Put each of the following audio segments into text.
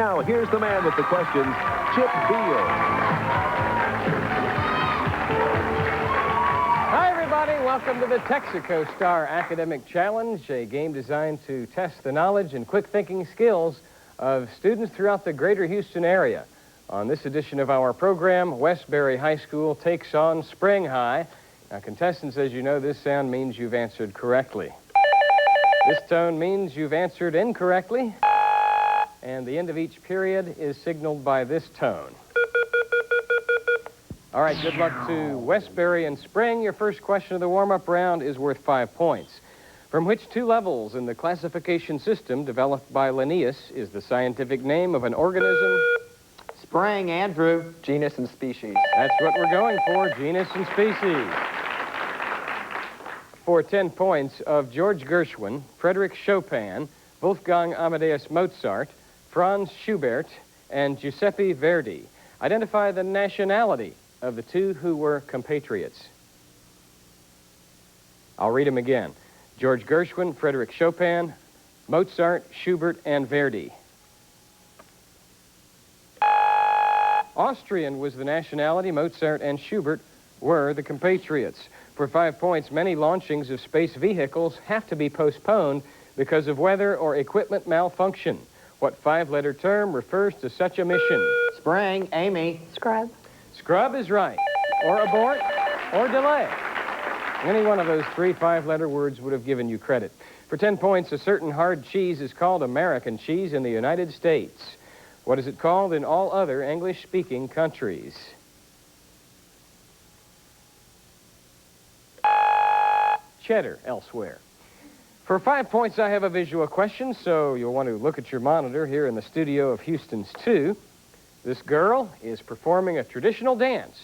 Now, here's the man with the questions, Chip Beal. Hi, everybody. Welcome to the Texaco Star Academic Challenge, a game designed to test the knowledge and quick thinking skills of students throughout the greater Houston area. On this edition of our program, Westbury High School takes on Spring High. Now, contestants, as you know, this sound means you've answered correctly. This tone means you've answered incorrectly. And the end of each period is signaled by this tone. All right, good luck to Westbury and Spring. Your first question of the warm-up round is worth 5 points. From which two levels in the classification system developed by Linnaeus is the scientific name of an organism? Spring, Andrew. Genus and species. That's what we're going for, genus and species. For 10 points, of George Gershwin, Frédéric Chopin, Wolfgang Amadeus Mozart, Franz Schubert, and Giuseppe Verdi. Identify the nationality of the two who were compatriots. I'll read them again. George Gershwin, Frédéric Chopin, Mozart, Schubert, and Verdi. Austrian was the nationality. Mozart and Schubert were the compatriots. For 5 points, many launchings of space vehicles have to be postponed because of weather or equipment malfunction. What five-letter term refers to such a mission? Spring, Amy. Scrub. Scrub is right. Or abort, or delay. Any one of those three five-letter words would have given you credit. For 10 points, a certain hard cheese is called American cheese in the United States. What is it called in all other English-speaking countries? Cheddar elsewhere. For 5 points, I have a visual question, so you'll want to look at your monitor here in the studio of Houston's 2. This girl is performing a traditional dance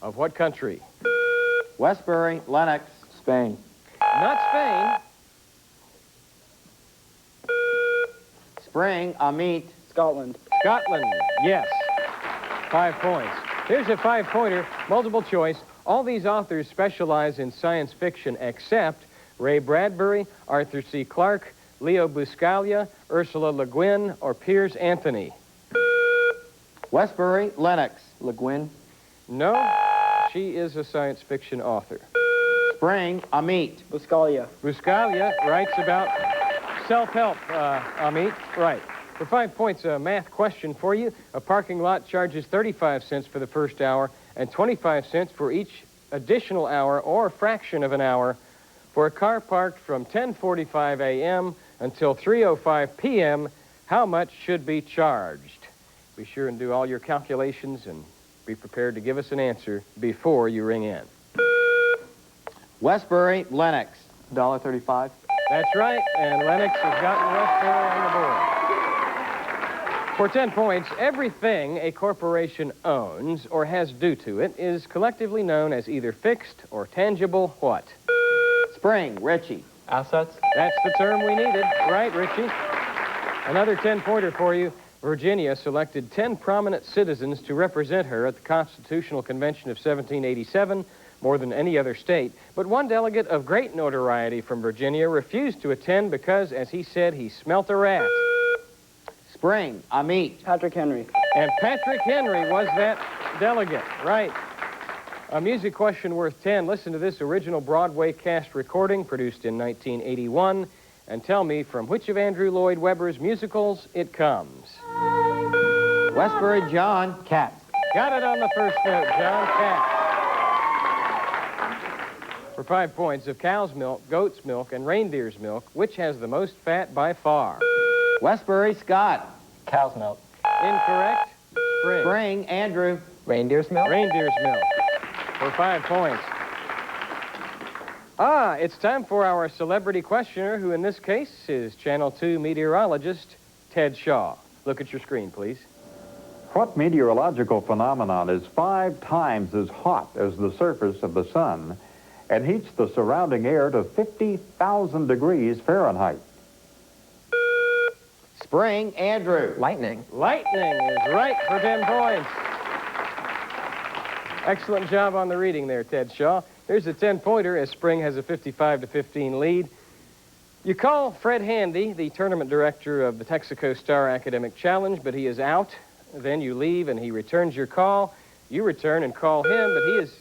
of what country? Westbury, Lennox. Spain. Not Spain. Spring, Amit. Scotland. Scotland, yes. 5 points. Here's a 5-pointer, multiple choice. All these authors specialize in science fiction except Ray Bradbury, Arthur C. Clarke, Leo Buscaglia, Ursula Le Guin, or Piers Anthony. Westbury, Lennox. Le Guin. No, she is a science fiction author. Spring, Amit. Buscaglia. Buscaglia writes about self-help, Amit. Right. For 5 points, a math question for you. A parking lot charges 35 cents for the first hour and 25 cents for each additional hour or fraction of an hour for a car parked from 10:45 a.m. until 3:05 p.m. How much should be charged? Be sure and do all your calculations and be prepared to give us an answer before you ring in. Westbury, Lennox. $1.35. That's right, and Lennox has gotten Westbury on the board. For 10 points, everything a corporation owns or has due to it is collectively known as either fixed or tangible what? Spring, Richie. Assets. That's the term we needed. Right, Richie? Another 10-pointer for you. Virginia selected 10 prominent citizens to represent her at the Constitutional Convention of 1787, more than any other state. But one delegate of great notoriety from Virginia refused to attend because, as he said, he smelt a rat. Spring, Amit. Patrick Henry. And Patrick Henry was that delegate. Right. A music question worth 10. Listen to this original Broadway cast recording produced in 1981 and tell me from which of Andrew Lloyd Webber's musicals it comes. Westbury, John. Cat. Got it on the first note, John Cat. For 5 points, of cow's milk, goat's milk, and reindeer's milk, which has the most fat by far? Westbury, Scott. Cow's milk. Incorrect. Spring. Spring, Andrew. Reindeer's milk. Reindeer's milk. For 5 points. It's time for our celebrity questioner, who in this case is Channel 2 meteorologist Ted Shaw. Look at your screen, please. What meteorological phenomenon is 5 times as hot as the surface of the sun and heats the surrounding air to 50,000 degrees Fahrenheit? Spring, Andrew. Lightning. Lightning is right for 10 points. Excellent job on the reading there, Ted Shaw. Here's a 10-pointer as Spring has a 55-15 lead. You call Fred Handy, the tournament director of the Texaco Star Academic Challenge, but he is out. Then you leave and he returns your call. You return and call him, but he is...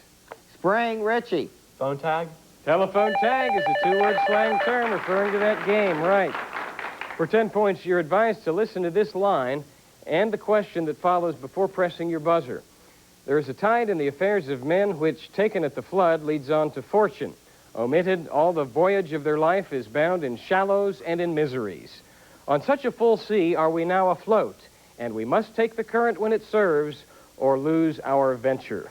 Spring Richie. Phone tag? Telephone tag is a two-word slang term referring to that game, right. For 10 points, you're advised to listen to this line and the question that follows before pressing your buzzer. There is a tide in the affairs of men which, taken at the flood, leads on to fortune. Omitted, all the voyage of their life is bound in shallows and in miseries. On such a full sea are we now afloat, and we must take the current when it serves or lose our venture.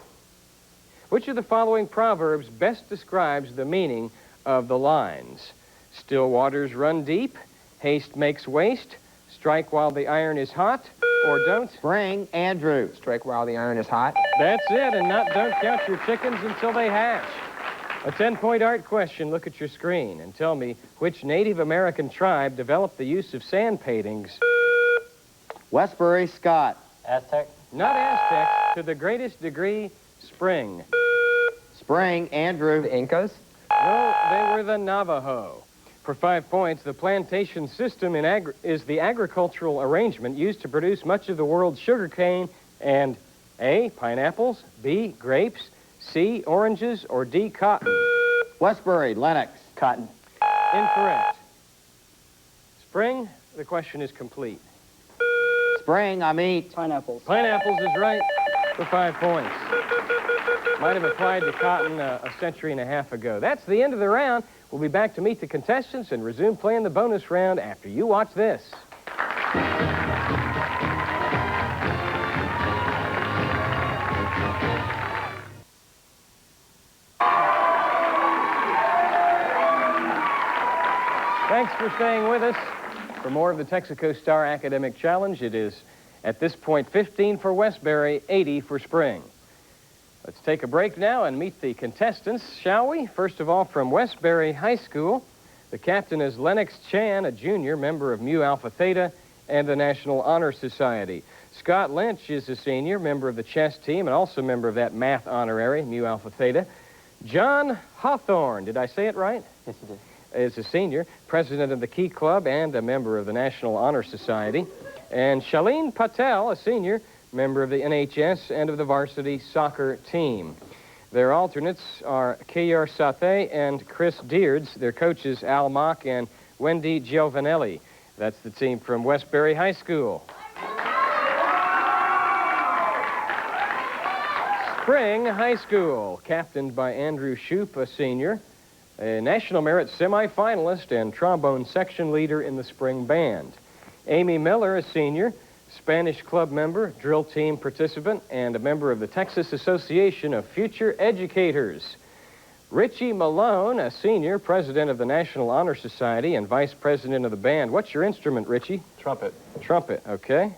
Which of the following proverbs best describes the meaning of the lines? Still waters run deep, haste makes waste, strike while the iron is hot, or don't? Spring Andrew. Strike while the iron is hot. That's it, and not don't count your chickens until they hatch. A 10-point art question. Look at your screen and tell me which Native American tribe developed the use of sand paintings. Westbury Scott. Aztec? Not Aztec, to the greatest degree, Spring. Spring Andrew. The Incas? No, they were the Navajo. For 5 points, the plantation system is the agricultural arrangement used to produce much of the world's sugarcane and A, pineapples, B, grapes, C, oranges, or D, cotton. Westbury Lennox. Cotton. Incorrect. Spring, the question is complete. Spring Amit. Pineapples. Pineapples is right for 5 points. Might have applied to cotton a century and a half ago. That's the end of the round. We'll be back to meet the contestants and resume playing the bonus round after you watch this. Thanks for staying with us. For more of the Texaco Star Academic Challenge, it is, at this point, 15 for Westbury, 80 for Spring. Let's take a break now and meet the contestants, shall we? First of all, from Westbury High School, the captain is Lennox Chan, a junior member of Mu Alpha Theta and the National Honor Society. Scott Lynch is a senior, member of the chess team and also member of that math honorary, Mu Alpha Theta. John Hawthorne, did I say it right? Yes, you did. Is a senior, president of the Key Club and a member of the National Honor Society. And Shalene Patel, a senior, member of the NHS and of the varsity soccer team. Their alternates are Kayar Sathe and Chris Deards. Their coaches, Al Mock and Wendy Giovanelli. That's the team from Westbury High School. Spring High School, captained by Andrew Shoup, a senior, a National Merit semifinalist and trombone section leader in the Spring Band. Amy Miller, a senior, Spanish club member, drill team participant, and a member of the Texas Association of Future Educators. Richie Malone, a senior, president of the National Honor Society and vice president of the band. What's your instrument, Richie? Trumpet. Trumpet, okay.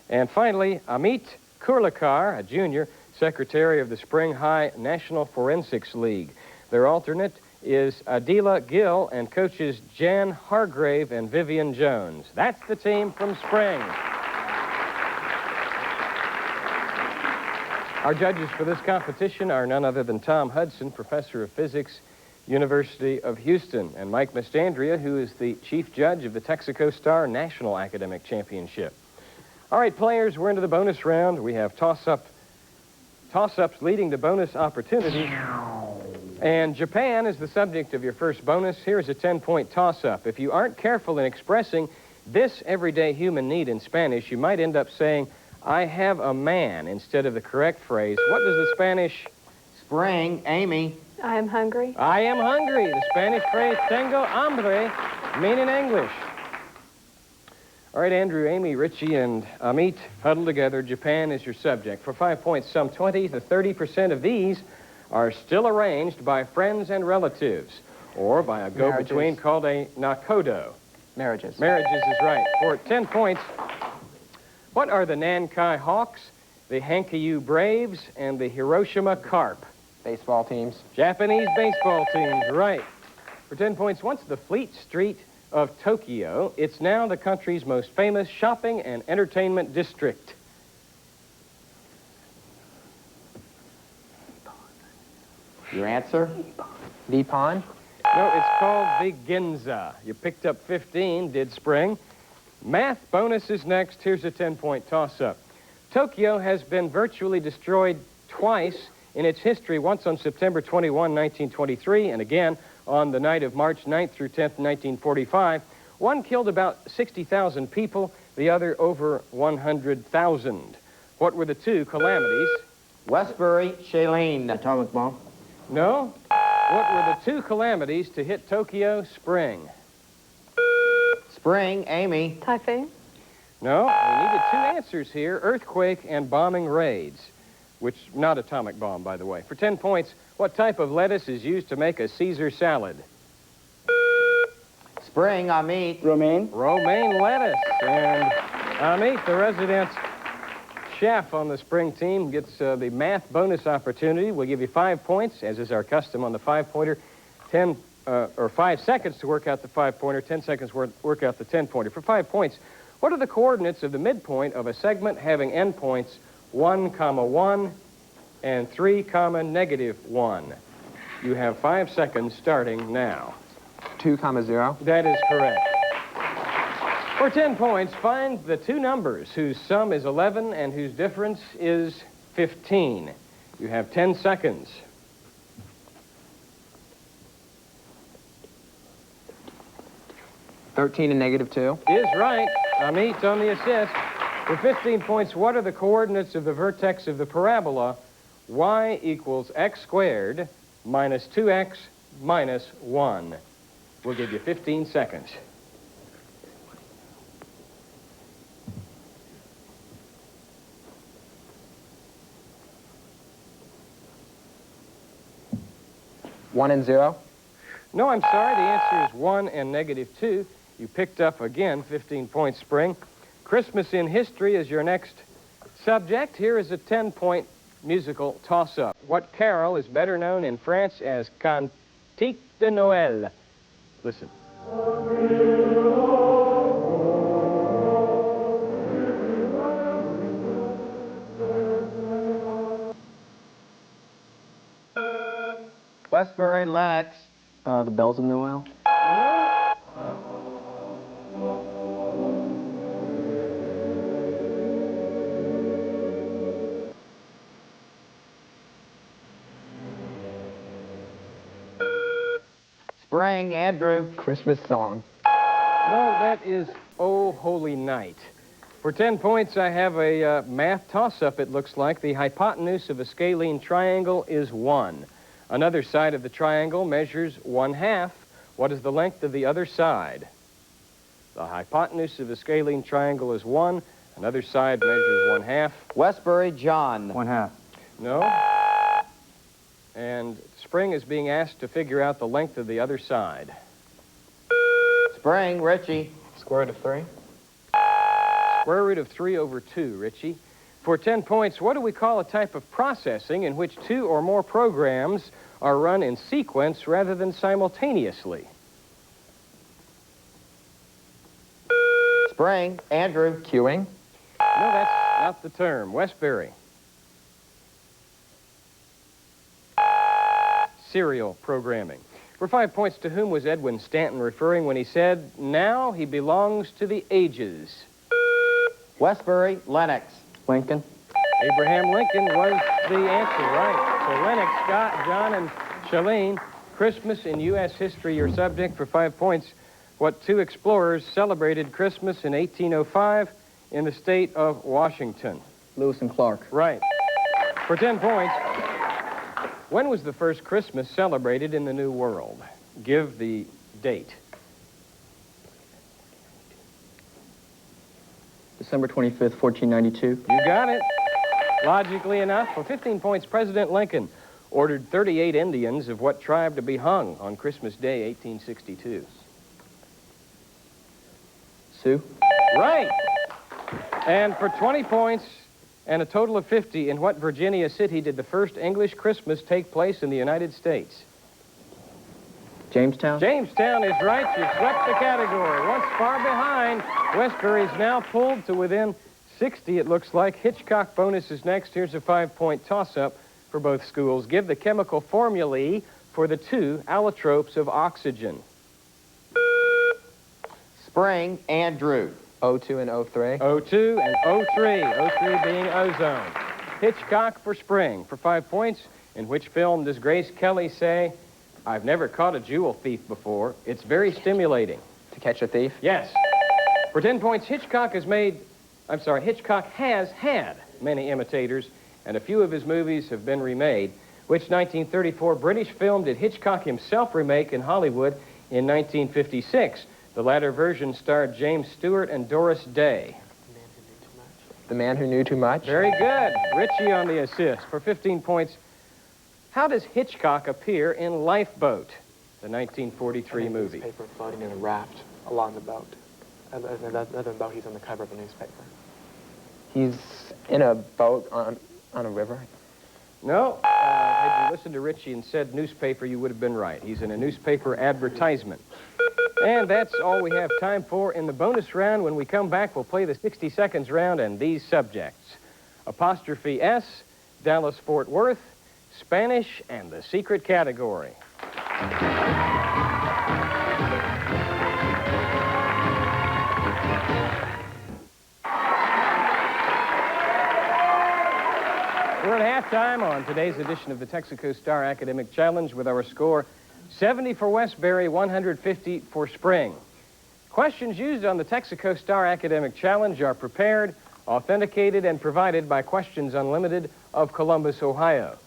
And finally, Amit Kurlikar, a junior, secretary of the Spring High National Forensics League. Their alternate is Adila Gill and coaches Jan Hargrave and Vivian Jones. That's the team from Spring. Our judges for this competition are none other than Tom Hudson, professor of physics, University of Houston, and Mike Mastandria, who is the chief judge of the Texaco Star National Academic Championship. All right, players, we're into the bonus round. We have toss-ups leading to bonus opportunities. And Japan is the subject of your first bonus. Here's a 10-point toss-up. If you aren't careful in expressing this everyday human need in Spanish, you might end up saying, I have a man, instead of the correct phrase. What does the Spanish... Spring Amy. I am hungry. I am hungry. The Spanish phrase, tengo hambre, mean in English. All right, Andrew, Amy, Richie, and Amit, huddle together. Japan is your subject. For 5 points, some 20 to 30% of these are still arranged by friends and relatives, or by a go-between called a nakodo. Marriages. Marriages is right. For 10 points, what are the Nankai Hawks, the Hankyu Braves, and the Hiroshima Carp? Baseball teams. Japanese baseball teams, right. For 10 points, once the Fleet Street of Tokyo, it's now the country's most famous shopping and entertainment district. Your answer? Nippon. No, it's called the Ginza. You picked up 15, did Spring. Math bonus is next. Here's a 10-point toss-up. Tokyo has been virtually destroyed twice in its history, once on September 21, 1923, and again on the night of March 9th through 10th, 1945. One killed about 60,000 people, the other over 100,000. What were the two calamities? Westbury, Shailene. Atomic bomb. No. What were the two calamities to hit Tokyo? Spring. Spring, Amy. Typhoon. No. We needed two answers here. Earthquake and bombing raids. Which, not atomic bomb, by the way. For 10 points, what type of lettuce is used to make a Caesar salad? Spring, Amit. Romaine. Romaine lettuce. And Amit, the resident chef on the Spring team, gets the math bonus opportunity. We'll give you 5 points, as is our custom on the 5-pointer. 5 seconds to work out the 5-pointer, 10 seconds to work out the 10-pointer. For 5 points, what are the coordinates of the midpoint of a segment having endpoints 1, 1 and 3, -1? You have 5 seconds starting now. 2, 0. That is correct. For 10 points, find the two numbers whose sum is 11 and whose difference is 15. You have 10 seconds. 13 and -2. Is right. Amit on the assist. For 15 points, what are the coordinates of the vertex of the parabola y equals x squared minus 2x minus 1? We'll give you 15 seconds. One and 0. No, I'm sorry. The answer is 1 and -2. You picked up, again, 15 points, Spring. Christmas in history is your next subject. Here is a 10-point musical toss-up. What carol is better known in France as Cantique de Noël? Listen. Westbury, Lennox. The bells of Noel. Spring, Andrew. Christmas song. No, that is Oh Holy Night. For 10 points, I have a math toss-up, it looks like. The hypotenuse of a scalene triangle is 1. Another side of the triangle measures 1/2. What is the length of the other side? The hypotenuse of a scalene triangle is 1. Another side measures 1/2. Westbury, John. 1/2. No. And Spring is being asked to figure out the length of the other side. Spring, Richie. Square root of 3. Square root of 3 over 2, Richie. For 10 points, what do we call a type of processing in which 2 or more programs are run in sequence rather than simultaneously? Spring, Andrew. Queuing. No, that's not the term. Westbury. Serial programming. For 5 points, to whom was Edwin Stanton referring when he said, "Now he belongs to the ages"? Westbury, Lennox. Lincoln. Abraham Lincoln was the answer, right. So Lennox, Scott, John, and Shailene, Christmas in U.S. history, your subject. For 5 points, what two explorers celebrated Christmas in 1805 in the state of Washington? Lewis and Clark. Right. For 10 points, when was the first Christmas celebrated in the New World? Give the date. December 25th, 1492. You got it. Logically enough, for 15 points, President Lincoln ordered 38 Indians of what tribe to be hung on Christmas Day, 1862? Sioux. Right. And for 20 points and a total of 50, in what Virginia city did the first English Christmas take place in the United States? Jamestown. Jamestown is right. You swept the category. Once far behind, Westbury's now pulled to within 60, it looks like. Hitchcock bonus is next. Here's a 5-point toss-up for both schools. Give the chemical formulae for the two allotropes of oxygen? Spring, Andrew. O2 and O3. O2 and O3, O3 being ozone. Hitchcock for Spring for 5 points. In which film does Grace Kelly say, "I've never caught a jewel thief before. It's very stimulating"? To Catch a Thief. Yes. For 10 points, Hitchcock has had many imitators, and a few of his movies have been remade. Which 1934 British film did Hitchcock himself remake in Hollywood in 1956? The latter version starred James Stewart and Doris Day. The Man Who Knew Too Much. Very good. Richie on the assist. For 15 points, how does Hitchcock appear in Lifeboat, the 1943 movie? Newspaper floating in a raft along the boat. Another boat, he's on the cover of a newspaper. He's in a boat on a river. No. Had you listened to Richie and said newspaper, you would have been right. He's in a newspaper advertisement. And that's all we have time for in the bonus round. When we come back, we'll play the 60 seconds round and these subjects: apostrophe S, Dallas-Fort Worth, Spanish, and the secret category. We're at halftime on today's edition of the Texaco Star Academic Challenge with our score 70 for Westbury, 150 for Spring. Questions used on the Texaco Star Academic Challenge are prepared, authenticated, and provided by Questions Unlimited of Columbus, Ohio.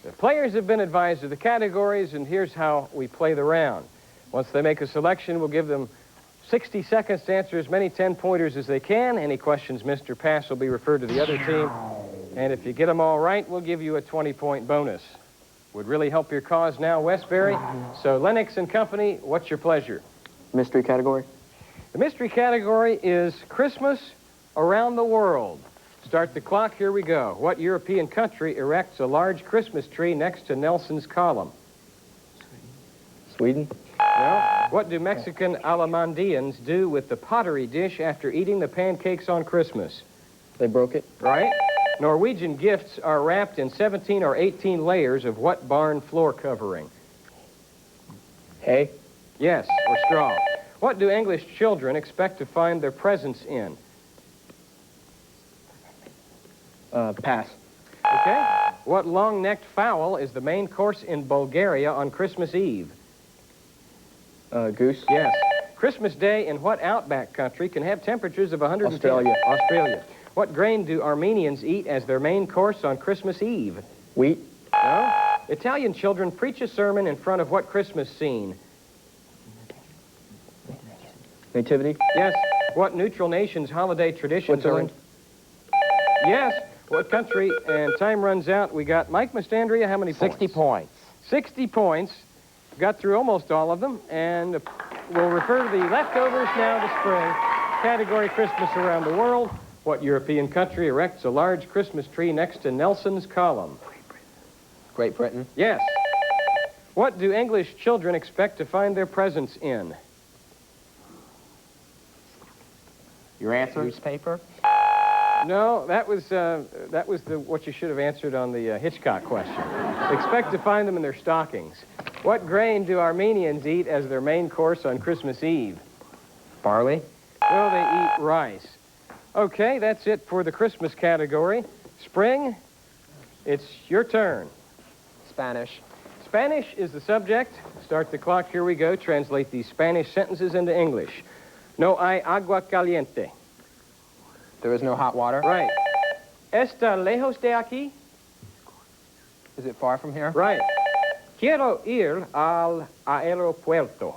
The players have been advised of the categories, and here's how we play the round. Once they make a selection, we'll give them 60 seconds to answer as many 10-pointers as they can. Any questions missed or passed will be referred to the other team. And if you get them all right, we'll give you a 20-point bonus. Would really help your cause now, Westbury. So, Lennox and Company, what's your pleasure? Mystery category. The mystery category is Christmas around the world. Start the clock, here we go. What European country erects a large Christmas tree next to Nelson's column? Sweden. No. What do Mexican Alamandians do with the pottery dish after eating the pancakes on Christmas? They broke it. Right. Norwegian gifts are wrapped in 17 or 18 layers of what barn floor covering? Hay. Yes, or straw. What do English children expect to find their presents in? Pass. Okay. What long-necked fowl is the main course in Bulgaria on Christmas Eve? Goose. Yes. Christmas Day in what outback country can have temperatures of 110? Australia. Australia. What grain do Armenians eat as their main course on Christmas Eve? Wheat. No. Italian children preach a sermon in front of what Christmas scene? Nativity. Yes. What neutral nation's holiday traditions Switzerland. are? Yes. What country? And time runs out. We got Mike Mastandria. How many points? 60 points. 60 points. Got through almost all of them. And we'll refer to the leftovers now to Spring. Category Christmas around the world. What European country erects a large Christmas tree next to Nelson's column? Great Britain. Yes. What do English children expect to find their presents in? Your answer? Newspaper. No, that was what you should have answered on the Hitchcock question. Expect to find them in their stockings. What grain do Armenians eat as their main course on Christmas Eve? Barley. No, they eat rice. Okay, that's it for the Christmas category. Spring, it's your turn. Spanish. Spanish is the subject. Start the clock, here we go. Translate these Spanish sentences into English. No hay agua caliente. There is no hot water. Right. Está lejos de aquí? Is it far from here? Right. Quiero ir al aeropuerto.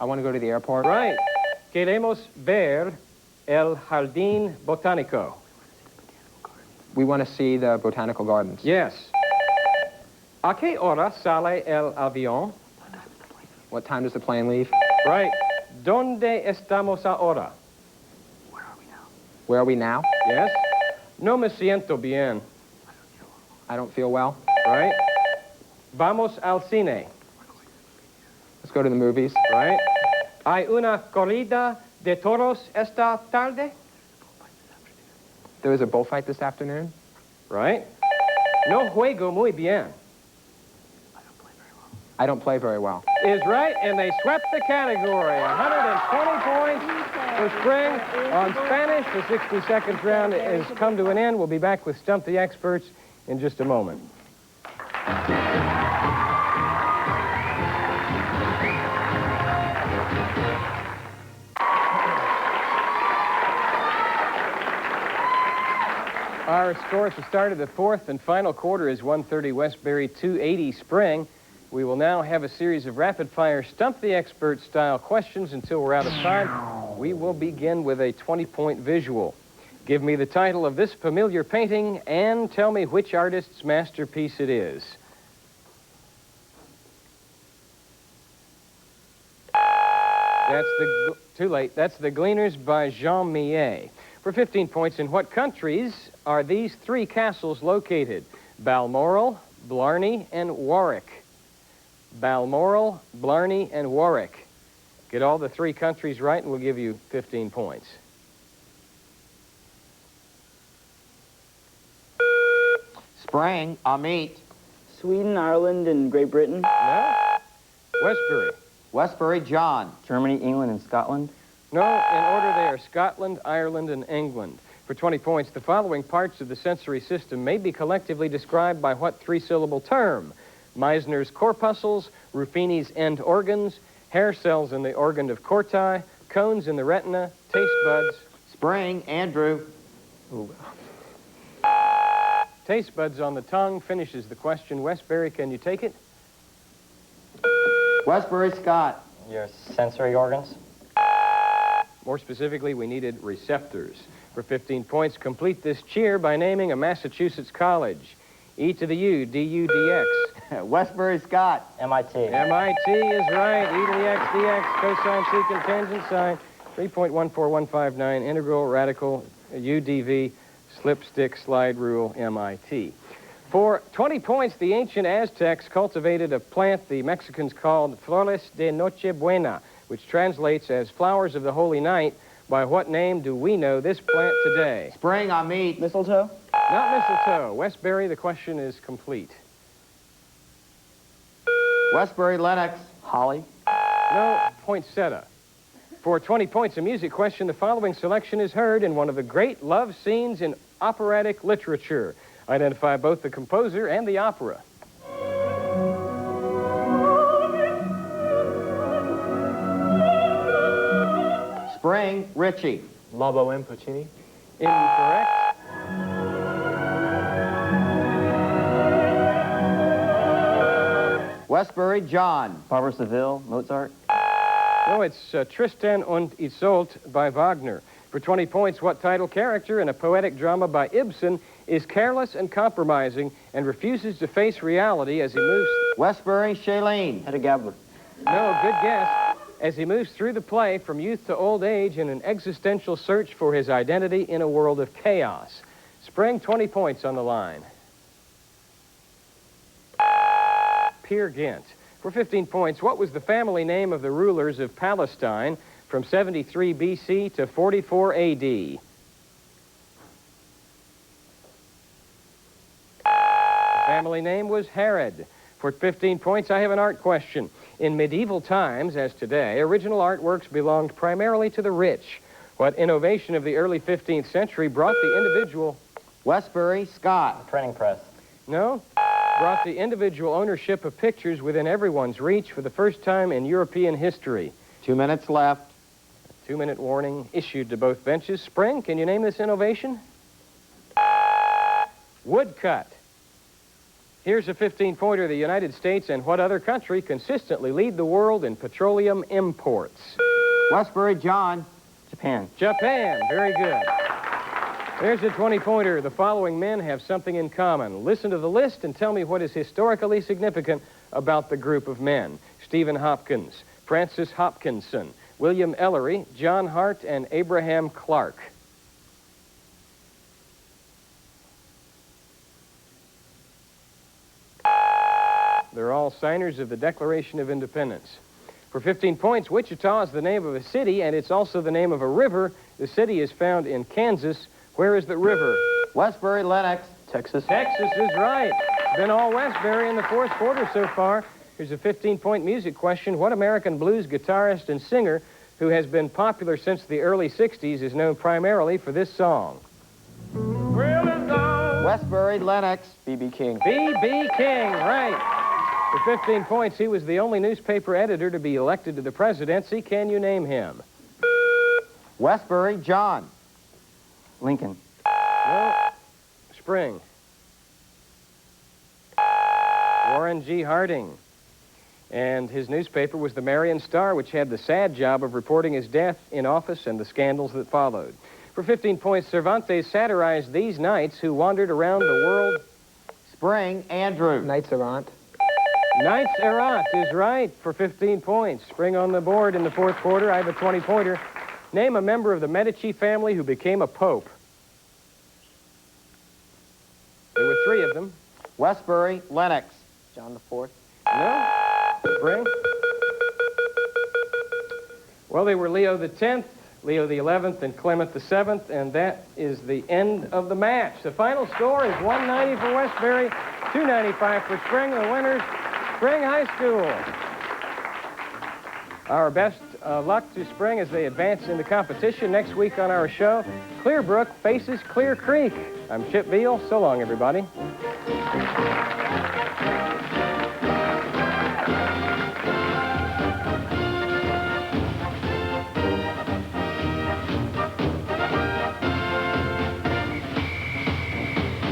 I want to go to the airport. Right. Queremos ver el jardín botánico. We want to see the botanical gardens. Yes. ¿A qué hora sale el avión? What time does the plane leave? Right. ¿Dónde estamos ahora? Where are we now? Yes. No me siento bien. I don't feel well. Right. Vamos al cine. Let's go to the movies. Right. ¿Hay una corrida de toros esta tarde? There was a bullfight this afternoon. Right. No juego muy bien. I don't play very well. Is right, and they swept the category. 120 points for Spring. On Spanish, the 60-second round has come to an end. We'll be back with Stump the Experts in just a moment. Our score at the start of the fourth and final quarter is 130 Westbury, 280 Spring. We will now have a series of rapid-fire Stump the Expert style questions until we're out of time. We will begin with a 20-point visual. Give me the title of this familiar painting and tell me which artist's masterpiece it is. Too late. That's The Gleaners by Jean Millet. For 15 points, in what countries are these three castles located? Balmoral, Blarney, and Warwick. Balmoral, Blarney, and Warwick. Get all the three countries right and we'll give you 15 points. Spring, Amit. Sweden, Ireland, and Great Britain. No? Westbury. Westbury, John. Germany, England, and Scotland. No, in order they are Scotland, Ireland, and England. For 20 points, the following parts of the sensory system may be collectively described by what three-syllable term? Meissner's corpuscles, Ruffini's end organs, hair cells in the organ of Corti, cones in the retina, taste buds. Spring, Andrew. Taste buds on the tongue finishes the question. Westbury, can you take it? Westbury, Scott. Your sensory organs. More specifically, we needed receptors. For 15 points, complete this cheer by naming a Massachusetts college. E to the U, D-U, D-X. Westbury, Scott. MIT. MIT is right. E to the X, DX, cosine, secant, tangent, sine. 3.14159, integral, radical, UDV, slipstick, slide rule, MIT. For 20 points, the ancient Aztecs cultivated a plant the Mexicans called Flores de Nochebuena, which translates as flowers of the holy night. By what name do we know this plant today? Spring, Amit. Mistletoe. Not mistletoe. Westbury, the question is complete. Westbury, Lennox. Holly. No, poinsettia. For 20 points, a music question, the following selection is heard in one of the great love scenes in operatic literature. Identify both the composer and the opera. Spring, Ritchie. La Boheme, Puccini. Incorrect. Westbury, John. Barbara Seville, Mozart. No, it's Tristan und Isolde by Wagner. For 20 points, what title character in a poetic drama by Ibsen is careless and compromising and refuses to face reality as he moves... Westbury, Shailene. Hedda Gabler. No, good guess. As he moves through the play from youth to old age in an existential search for his identity in a world of chaos. Spring, 20 points on the line. Peer Gynt. For 15 points, what was the family name of the rulers of Palestine from 73 BC to 44 AD? The family name was Herod. For 15 points, I have an art question. In medieval times, as today, original artworks belonged primarily to the rich. What innovation of the early 15th century brought the individual... Westbury, Scott. Printing press. No? Brought the individual ownership of pictures within everyone's reach for the first time in European history. 2 minutes left. 2-minute warning issued to both benches. Spring, can you name this innovation? Woodcut. Here's a 15-pointer. The United States and what other country consistently lead the world in petroleum imports? Westbury, John. Japan. Japan. Very good. There's a 20-pointer. The following men have something in common. Listen to the list and tell me what is historically significant about the group of men. Stephen Hopkins, Francis Hopkinson, William Ellery, John Hart, and Abraham Clark. They're all signers of the Declaration of Independence. For 15 points, Wichita is the name of a city, and it's also the name of a river. The city is found in Kansas. Where is the river? Westbury, Lennox. Texas. Texas is right. It's been all Westbury in the fourth quarter so far. Here's a 15-point music question. What American blues guitarist and singer who has been popular since the early 60s is known primarily for this song? Westbury, Lennox. B.B. King. B.B. King, right. For 15 points, he was the only newspaper editor to be elected to the presidency. Can you name him? Westbury, John. Lincoln. No. Spring. Warren G. Harding. And his newspaper was the Marion Star, which had the sad job of reporting his death in office and the scandals that followed. For 15 points, Cervantes satirized these knights who wandered around the world. Spring, Andrew. Knights Errant. Knights Errant is right for 15 points. Spring on the board in the fourth quarter. I have a 20-pointer. Name a member of the Medici family who became a pope. There were 3 of them. Westbury, Lennox. John the Fourth. No? Spring? Well, they were Leo the 10th, Leo the 11th, and Clement the 7th, and that is the end of the match. The final score is 190 for Westbury, 295 for Spring. The winners, Spring High School. Our best luck to Spring as they advance in the competition. Next week on our show, Clearbrook faces Clear Creek. I'm Chip Beal. So long, everybody.